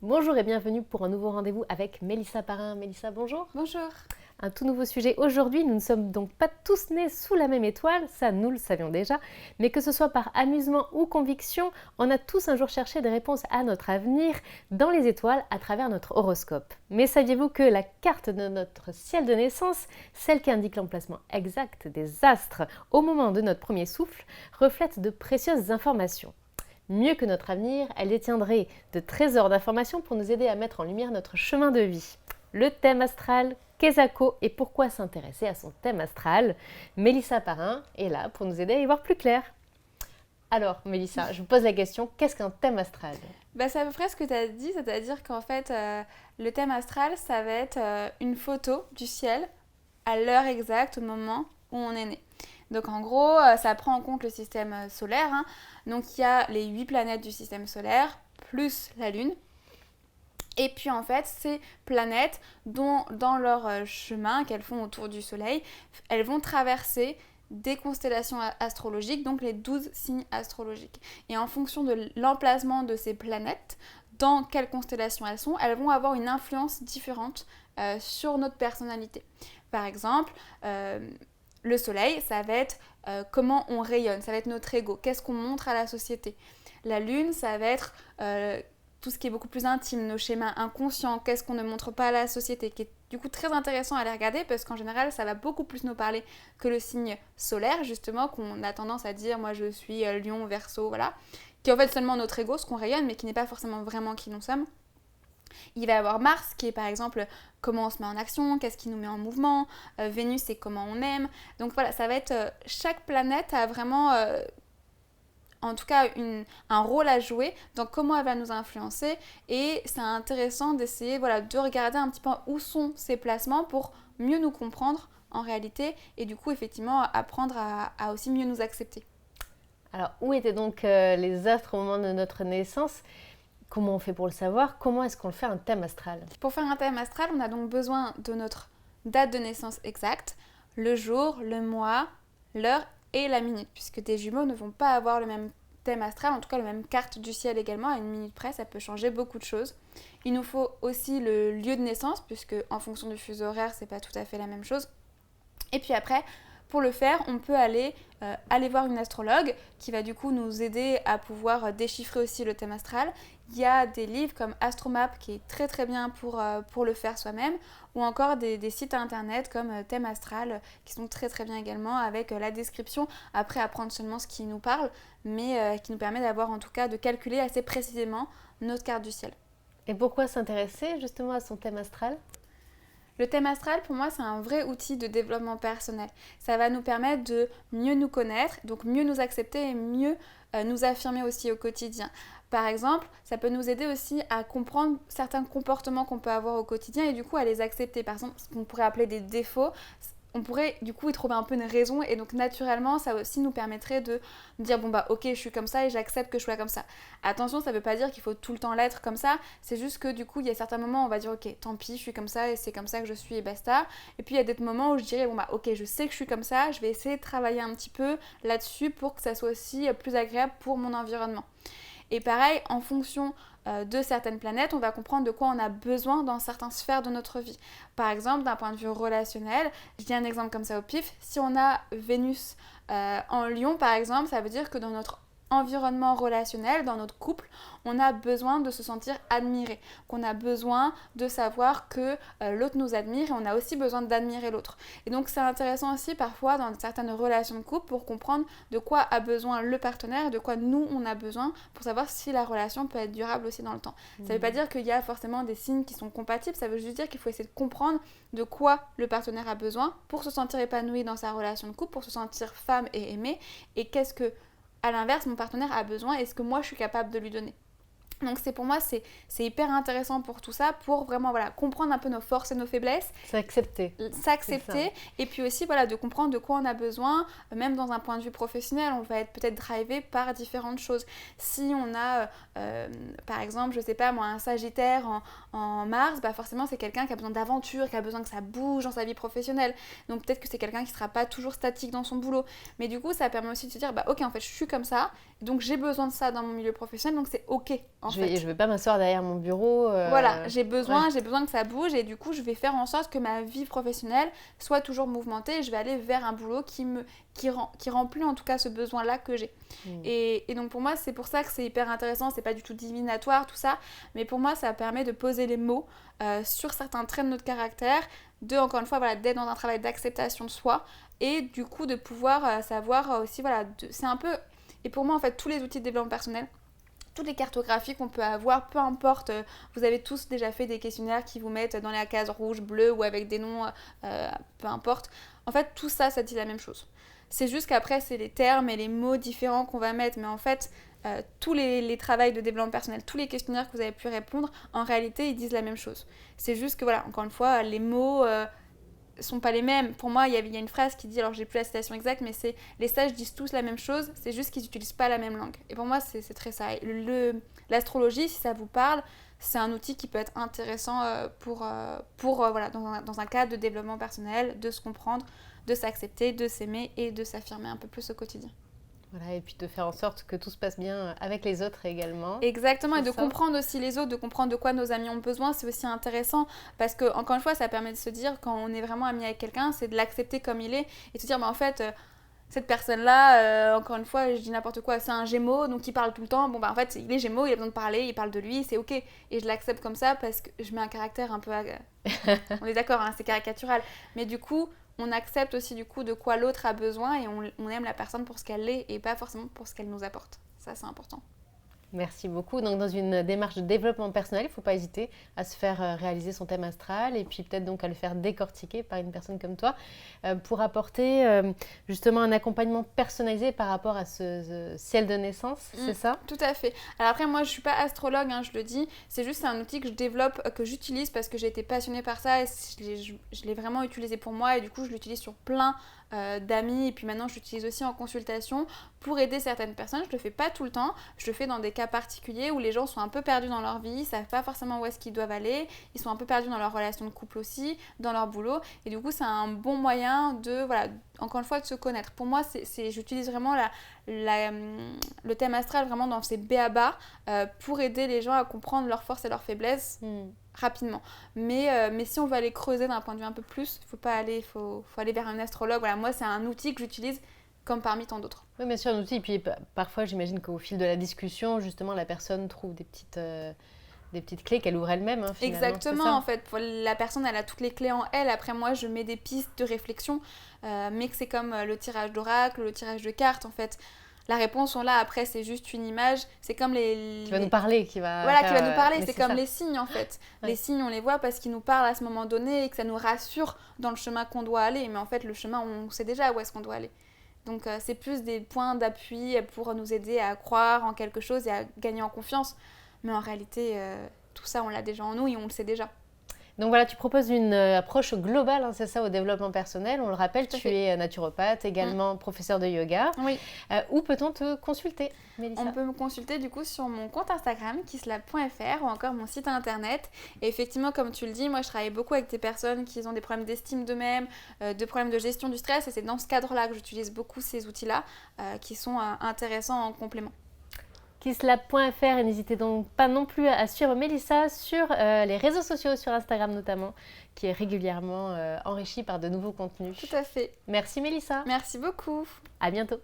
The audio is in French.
Bonjour et bienvenue pour un nouveau rendez-vous avec Mélissa Parrain. Mélissa, bonjour. Bonjour. Un tout nouveau sujet aujourd'hui. Nous ne sommes donc pas tous nés sous la même étoile, ça nous le savions déjà, mais que ce soit par amusement ou conviction, on a tous un jour cherché des réponses à notre avenir dans les étoiles à travers notre horoscope. Mais saviez-vous que la carte de notre ciel de naissance, celle qui indique l'emplacement exact des astres au moment de notre premier souffle, reflète de précieuses informations? Mieux que notre avenir, elle détiendrait de trésors d'informations pour nous aider à mettre en lumière notre chemin de vie. Le thème astral, Kesako et pourquoi s'intéresser à son thème astral. Mélissa Parrain est là pour nous aider à y voir plus clair. Alors Mélissa, je vous pose la question, qu'est-ce qu'un thème astral ? C'est à peu près ce que tu as dit, c'est-à-dire qu'en fait, le thème astral, ça va être une photo du ciel à l'heure exacte, au moment où on est né. Donc en gros, ça prend en compte le système solaire. Donc il y a les 8 planètes du système solaire, plus la Lune. Et puis en fait, ces planètes, dans leur chemin qu'elles font autour du Soleil, elles vont traverser des constellations astrologiques, donc les 12 signes astrologiques. Et en fonction de l'emplacement de ces planètes, dans quelle constellation elles sont, elles vont avoir une influence différente sur notre personnalité. Par exemple, le Soleil, ça va être comment on rayonne, ça va être notre ego, qu'est-ce qu'on montre à la société. La Lune, ça va être tout ce qui est beaucoup plus intime, nos schémas inconscients, qu'est-ce qu'on ne montre pas à la société, qui est du coup très intéressant à aller regarder parce qu'en général, ça va beaucoup plus nous parler que le signe solaire, justement, qu'on a tendance à dire, moi je suis Lion, Verseau, voilà, qui est en fait seulement notre ego, ce qu'on rayonne, mais qui n'est pas forcément vraiment qui nous sommes. Il va y avoir Mars qui est par exemple comment on se met en action, qu'est-ce qui nous met en mouvement, Vénus c'est comment on aime. Donc voilà, ça va être chaque planète a vraiment en tout cas un rôle à jouer dans comment elle va nous influencer et c'est intéressant d'essayer de regarder un petit peu où sont ces placements pour mieux nous comprendre en réalité et du coup effectivement apprendre à aussi mieux nous accepter. Alors où étaient donc les astres au moment de notre naissance ? Comment on fait pour le savoir ? Comment est-ce qu'on fait un thème astral ? Pour faire un thème astral, on a donc besoin de notre date de naissance exacte, le jour, le mois, l'heure et la minute, puisque des jumeaux ne vont pas avoir le même thème astral, en tout cas la même carte du ciel également, à une minute près, ça peut changer beaucoup de choses. Il nous faut aussi le lieu de naissance, puisque en fonction du fuseau horaire, c'est pas tout à fait la même chose. Et puis après, pour le faire, on peut aller voir une astrologue qui va du coup nous aider à pouvoir déchiffrer aussi le thème astral. Il y a des livres comme Astromap qui est très très bien pour le faire soi-même ou encore des sites internet comme Thème Astral qui sont très très bien également avec la description. Après, apprendre seulement ce qui nous parle mais qui nous permet d'avoir en tout cas de calculer assez précisément notre carte du ciel. Et pourquoi s'intéresser justement à son thème astral ? Le thème astral, pour moi, c'est un vrai outil de développement personnel. Ça va nous permettre de mieux nous connaître, donc mieux nous accepter et mieux nous affirmer aussi au quotidien. Par exemple, ça peut nous aider aussi à comprendre certains comportements qu'on peut avoir au quotidien et du coup à les accepter. Par exemple, ce qu'on pourrait appeler des défauts, on pourrait du coup y trouver un peu une raison et donc naturellement ça aussi nous permettrait de dire ok je suis comme ça et j'accepte que je sois comme ça. Attention, ça veut pas dire qu'il faut tout le temps l'être comme ça, c'est juste que du coup il y a certains moments où on va dire ok tant pis je suis comme ça et c'est comme ça que je suis et basta, et puis il y a d'autres moments où je dirais ok je sais que je suis comme ça, je vais essayer de travailler un petit peu là-dessus pour que ça soit aussi plus agréable pour mon environnement. Et pareil, en fonction de certaines planètes, on va comprendre de quoi on a besoin dans certaines sphères de notre vie. Par exemple, d'un point de vue relationnel, je dis un exemple comme ça au pif, si on a Vénus en Lion par exemple, ça veut dire que dans notre environnement relationnel, dans notre couple, on a besoin de se sentir admiré, qu'on a besoin de savoir que l'autre nous admire et on a aussi besoin d'admirer l'autre. Et donc c'est intéressant aussi parfois dans certaines relations de couple pour comprendre de quoi a besoin le partenaire et de quoi nous on a besoin pour savoir si la relation peut être durable aussi dans le temps. Ça ne veut pas dire qu'il y a forcément des signes qui sont compatibles, ça veut juste dire qu'il faut essayer de comprendre de quoi le partenaire a besoin pour se sentir épanoui dans sa relation de couple, pour se sentir femme et aimée, et qu'est-ce que à l'inverse, mon partenaire a besoin et ce que moi je suis capable de lui donner. Donc pour moi, c'est hyper intéressant pour tout ça, pour vraiment comprendre un peu nos forces et nos faiblesses. S'accepter. Et puis aussi de comprendre de quoi on a besoin, même dans un point de vue professionnel, on va être peut-être drivé par différentes choses. Si on a, par exemple, je sais pas moi, un Sagittaire en Mars, forcément c'est quelqu'un qui a besoin d'aventure, qui a besoin que ça bouge dans sa vie professionnelle. Donc peut-être que c'est quelqu'un qui sera pas toujours statique dans son boulot. Mais du coup, ça permet aussi de se dire, ok, en fait, je suis comme ça, donc j'ai besoin de ça dans mon milieu professionnel, donc c'est ok. Je vais pas m'asseoir derrière mon bureau. Voilà, j'ai besoin que ça bouge et du coup, je vais faire en sorte que ma vie professionnelle soit toujours mouvementée et je vais aller vers un boulot qui remplit en tout cas ce besoin-là que j'ai. Et donc pour moi, c'est pour ça que c'est hyper intéressant, c'est pas du tout divinatoire tout ça, mais pour moi, ça permet de poser les mots sur certains traits de notre caractère, encore une fois, voilà, d'être dans un travail d'acceptation de soi et du coup de pouvoir savoir aussi, voilà, c'est un peu... Et pour moi, en fait, tous les outils de développement personnel, toutes les cartographies qu'on peut avoir, peu importe, vous avez tous déjà fait des questionnaires qui vous mettent dans la case rouge, bleue ou avec des noms, peu importe. En fait, tout ça, ça dit la même chose. C'est juste qu'après, c'est les termes et les mots différents qu'on va mettre, mais en fait, tous les travails de développement personnel, tous les questionnaires que vous avez pu répondre, en réalité, ils disent la même chose. C'est juste que, voilà, encore une fois, les mots... sont pas les mêmes. Pour moi, il y a une phrase qui dit, alors j'ai plus la citation exacte, mais c'est les sages disent tous la même chose, c'est juste qu'ils n'utilisent pas la même langue. Et pour moi, c'est très ça. L'astrologie, si ça vous parle, c'est un outil qui peut être intéressant voilà, dans un cadre de développement personnel, de se comprendre, de s'accepter, de s'aimer et de s'affirmer un peu plus au quotidien. Voilà, et puis de faire en sorte que tout se passe bien avec les autres également. Exactement, et de comprendre aussi les autres, de comprendre de quoi nos amis ont besoin, c'est aussi intéressant parce que, encore une fois, ça permet de se dire, quand on est vraiment ami avec quelqu'un, c'est de l'accepter comme il est et de se dire, en fait, cette personne-là, encore une fois, je dis n'importe quoi, c'est un Gémeaux, donc il parle tout le temps. Bon, en fait, il est Gémeaux, il a besoin de parler, il parle de lui, c'est ok. Et je l'accepte comme ça parce que je mets un caractère un peu... on est d'accord, hein, c'est caricatural. Mais du coup... on accepte aussi du coup de quoi l'autre a besoin et on aime la personne pour ce qu'elle est et pas forcément pour ce qu'elle nous apporte. Ça, c'est important. Merci beaucoup. Donc, dans une démarche de développement personnel, il ne faut pas hésiter à se faire réaliser son thème astral et puis peut-être donc à le faire décortiquer par une personne comme toi pour apporter justement un accompagnement personnalisé par rapport à ce ciel de naissance, c'est ça? Tout à fait. Alors après, moi, je ne suis pas astrologue, hein, je le dis. C'est juste un outil que je développe, que j'utilise parce que j'ai été passionnée par ça et je l'ai vraiment utilisé pour moi et du coup, je l'utilise sur plein d'amis et puis maintenant je l'utilise aussi en consultation pour aider certaines personnes. Je le fais pas tout le temps, je le fais dans des cas particuliers où les gens sont un peu perdus dans leur vie, ils savent pas forcément où est-ce qu'ils doivent aller, ils sont un peu perdus dans leur relation de couple aussi, dans leur boulot et du coup c'est un bon moyen de, voilà, encore une fois de se connaître. Pour moi j'utilise vraiment le thème astral vraiment dans ses b.a.-ba pour aider les gens à comprendre leurs forces et leurs faiblesses rapidement. Mais si on veut aller creuser d'un point de vue un peu plus, faut aller vers un astrologue. Voilà, moi c'est un outil que j'utilise comme parmi tant d'autres. Oui, bien sûr, un outil. Et puis parfois, j'imagine qu'au fil de la discussion, justement, la personne trouve des petites clés qu'elle ouvre elle-même. Hein, exactement, en fait. La personne, elle a toutes les clés en elle. Après, moi, je mets des pistes de réflexion. Mais que c'est comme le tirage d'oracle, le tirage de cartes, en fait. La réponse, on l'a. Après, c'est juste une image. C'est comme qui va nous parler, qui va nous parler. C'est comme les signes, en fait. Ouais. Les signes, on les voit parce qu'ils nous parlent à ce moment donné et que ça nous rassure dans le chemin qu'on doit aller. Mais en fait, le chemin, on sait déjà où est-ce qu'on doit aller. Donc, c'est plus des points d'appui pour nous aider à croire en quelque chose et à gagner en confiance. Mais en réalité, tout ça, on l'a déjà en nous et on le sait déjà. Donc voilà, tu proposes une approche globale, hein, c'est ça, au développement personnel. On le rappelle, tu es naturopathe, également professeur de yoga. Oui. Où peut-on te consulter, Mélissa? On peut me consulter du coup sur mon compte Instagram, kisslab.fr ou encore mon site internet. Et effectivement, comme tu le dis, moi je travaille beaucoup avec des personnes qui ont des problèmes d'estime d'eux-mêmes, de problèmes de gestion du stress. Et c'est dans ce cadre-là que j'utilise beaucoup ces outils-là qui sont intéressants en complément. kisslab.fr et n'hésitez donc pas non plus à suivre Mélissa sur les réseaux sociaux, sur Instagram notamment, qui est régulièrement enrichi par de nouveaux contenus. Tout à fait. Merci Mélissa. Merci beaucoup. À bientôt.